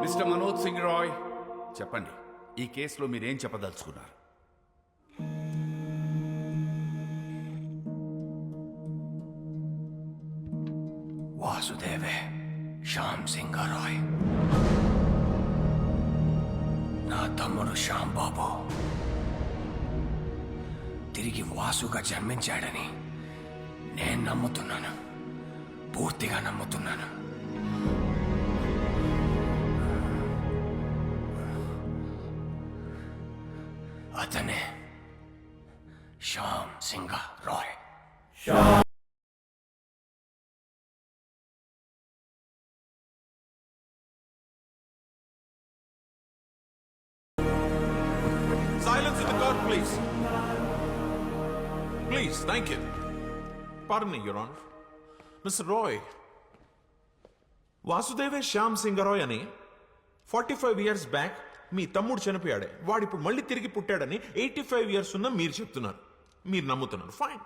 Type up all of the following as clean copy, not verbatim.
Mister Manoj Singh Roy, చెప్పండి, ఈ కేసులో మీరేం చెప్పదలుచుకున్నారు? వాసుదేవే శ్యామ్ సింగ్ రాయ్, నా తమ్ముడు శ్యామ్ బాబు తిరిగి వాసుగా జన్మించాడని నేను నమ్ముతున్నాను, పూర్తిగా నమ్ముతున్నాను. అతనే Shyam Singh Roy. Silence in the court, please. Please, thank you. Pardon me, Your Honor. Mr. Roy, వాసుదేవే Shyam Singh Roy అని 45 years బ్యాక్ మీ తమ్ముడు చనిపోయాడే, వాడిప్పుడు మళ్ళీ తిరిగి పుట్టాడని 85 years ఉన్న మీరు చెప్తున్నారు, మీరు నమ్ముతున్నారు. ఫైన్.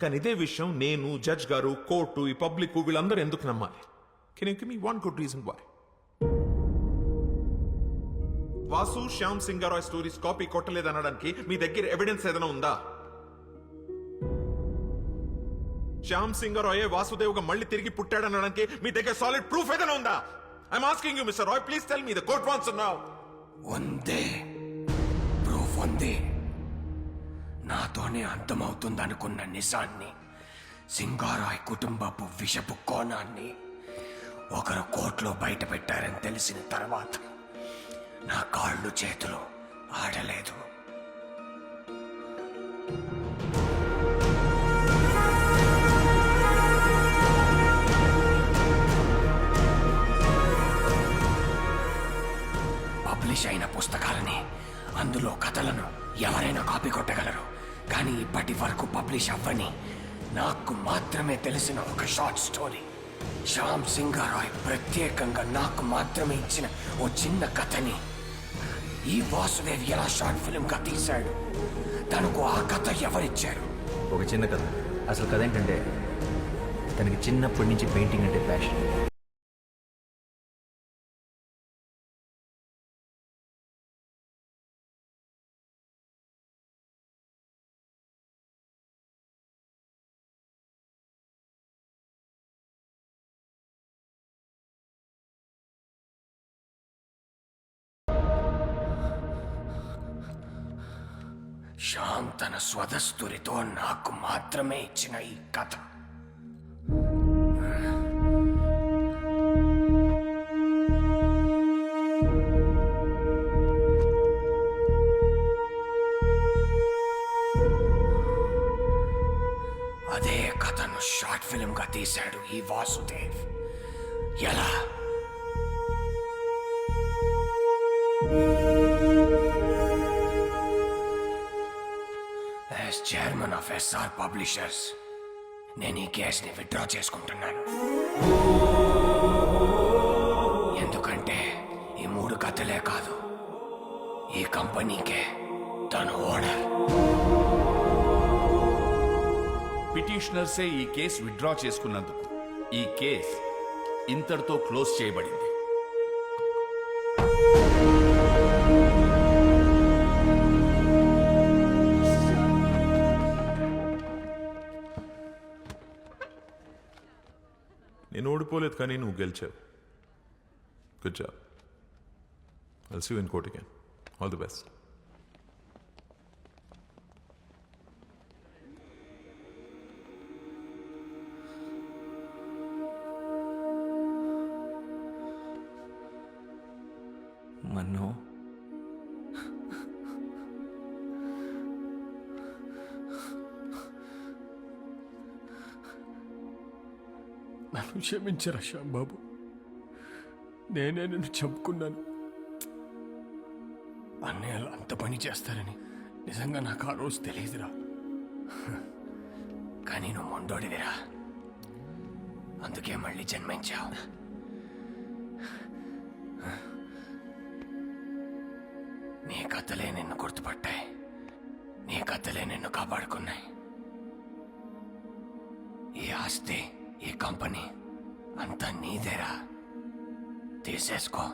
కానీ ఇదే విషయం నేను, జడ్జ్ గారు, కోర్టు, ఈ పబ్లిక్ వీళ్ళందరూ ఎందుకు నమ్మాలి? Can you give me one good reason why? Vasu Shyam Singh Rai stories copy కొట్టలేదనడానికి మీ దగ్గర ఎవిడెన్స్ ఏదైనా ఉందా? శ్యామ్ సింగ్ రాయ్ వాసుదేవ్గా మళ్ళీ తిరిగి పుట్టాడనడానికి మీ దగ్గర సాలిడ్ ప్రూఫ్ ఏదైనా ఉందా? I'm asking you mister Roy, please tell me. The court wants now. ఉందే, ప్రూఫ్ ఉంది. నాతోనే అంతమవుతుందనుకున్న నిజాన్ని, సింగారాయ్ కుటుంబపు విషపు కోణాన్ని ఒకరు కోర్టులో బయట పెట్టారని తెలిసిన తర్వాత నా కాళ్ళు చేతులు ఆడలేదు. పబ్లిష్ అయిన పుస్తకాలని, అందులో కథలను ఎవరైనా కాపీ కొట్టగలరు. కానీ ఇప్పటి వరకు పబ్లిష్ అవ్వని, నాకు మాత్రమే తెలిసిన ఒక షార్ట్ స్టోరీ, శ్యామ్ సింగ్ రాయ్ ప్రత్యేకంగా నాకు మాత్రమే ఇచ్చిన ఓ చిన్న కథని ఈ వాసుదేవ్ ఎలా షార్ట్ ఫిల్మ్ గా తీశాడు. తనకు ఆ కథ ఎవరిచ్చారు? ఒక చిన్న కథ. అసలు కథ ఏంటంటే, తనకి చిన్నప్పటి నుంచి పెయింటింగ్ అంటే ప్యాషన్. శ్యామ్ తన స్వదస్తురితో నాకు మాత్రమే ఇచ్చిన ఈ కథ. అదే కథను షార్ట్ ఫిల్మ్ గా తీశాడు ఈ వాసుదేవ్. ఎలా? As chairman of SR publishers నేను ఈ కేసుని విత్డ్రా చేసుకుంటున్నాను. ఎందుకంటే ఈ 3 కథలే కాదు, ఈ కంపెనీకే తను ఓనర్. పిటిషనర్సే ఈ కేసు విత్డ్రా చేసుకున్నందుకు ఈ కేసు ఇంతటితో క్లోజ్ చేయబడింది. నేను ఓడిపోలేదు, కానీ నువ్వు గెలిచావు. Good job. I'll see you in court again. All the best. మన్ను, నన్ను క్షమించరా శ్యామ్ బాబు, నేనే నిన్ను చంపుకున్నాను. అన్నయ్యలు అంత పని చేస్తారని నిజంగా నాకు ఆ రోజు తెలియదురా. కానీ నువ్వు మొండోడివిరా, అందుకే మళ్ళీ జన్మించావు. నీ కథలే నిన్ను గుర్తుపట్టాయి, నీ కథలే నిన్ను కాపాడుకున్నాయి. ఈ ఆస్తి, ఈ కంపెనీ అంతా నీదేరా, తీసేసుకో.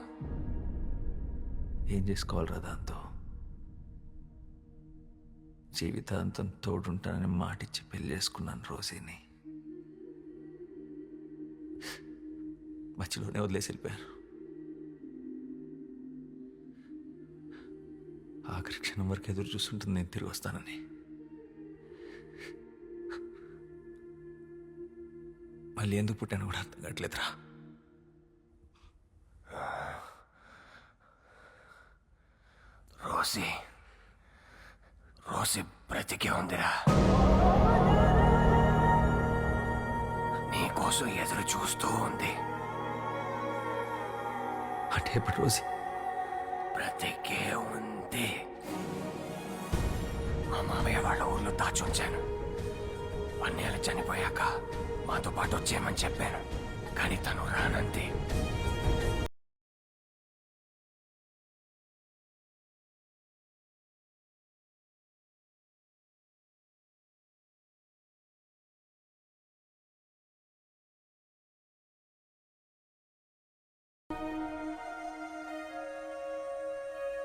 ఏం చేసుకోవాలిరా దాంతో? జీవితాంతం తోడుంటానని మాటిచ్చి పెళ్లి చేసుకున్నాను రోజీని. మధ్యలోనే వదిలేసి వెళ్ళిపోయారు. ఆఖరి క్షణం వరకు ఎదురు చూస్తుంటుంది నేను తిరిగి వస్తానని. మళ్ళీ ఎందుకు పుట్టాను కూడా అర్థం కావట్లేదురా. రోసి రోసి బ్రతికే ఉందిరా, నీకోసం ఎదురు చూస్తూ ఉంది. అంటే ఇప్పుడు రోజీ బ్రతికే ఉంది. మా మామయ్య వాళ్ళ ఊర్లో దాచుంచాను. అన్నయ్యలు చనిపోయాక మాతో పాటు వచ్చేయమని చెప్పాను, కానీ తను రానంది.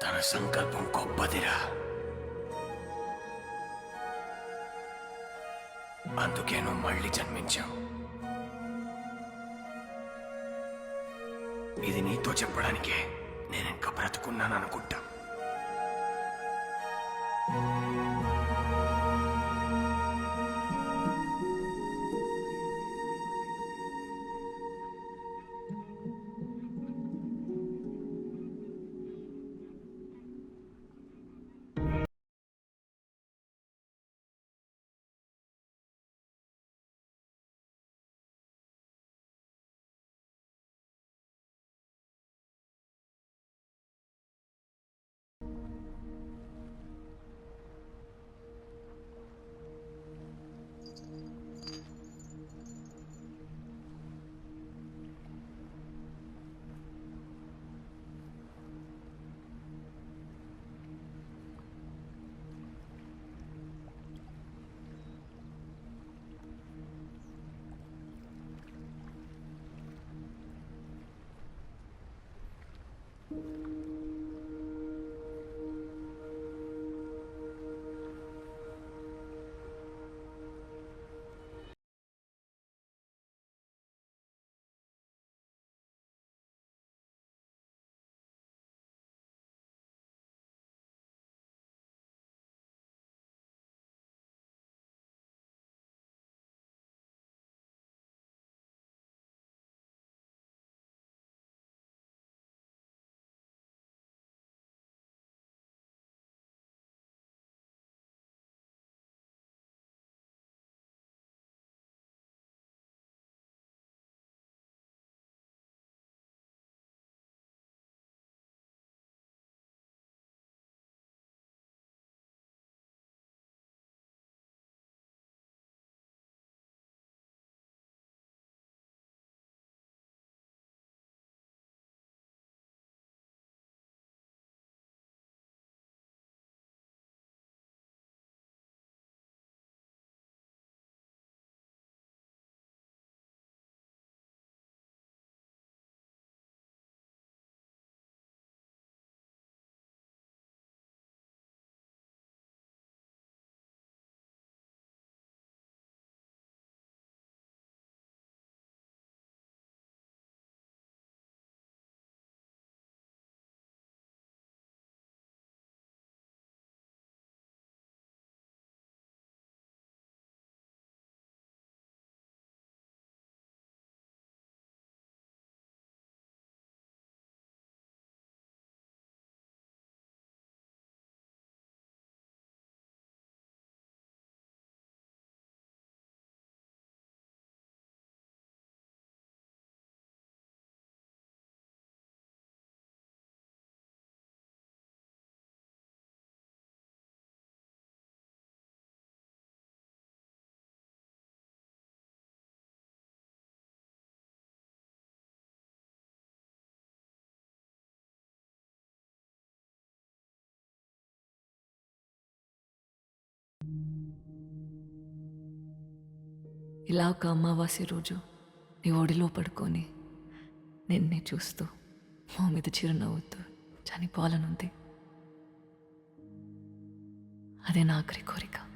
తన సంకల్పం గొప్పదిరా, అందుకే నువ్వు మళ్ళీ జన్మించావు. ఇది నీతో చెప్పడానికే నేను ఇంకా బ్రతుకున్నాను అనుకుంటా. ఇలా ఒక అమావాస్య రోజు నీ ఒడిలో పడుకొని నిన్నే చూస్తూ మా మీద చిరునవ్వుతూ చనిపోవాలనుంది. అదే నా ఆఖరి కోరిక.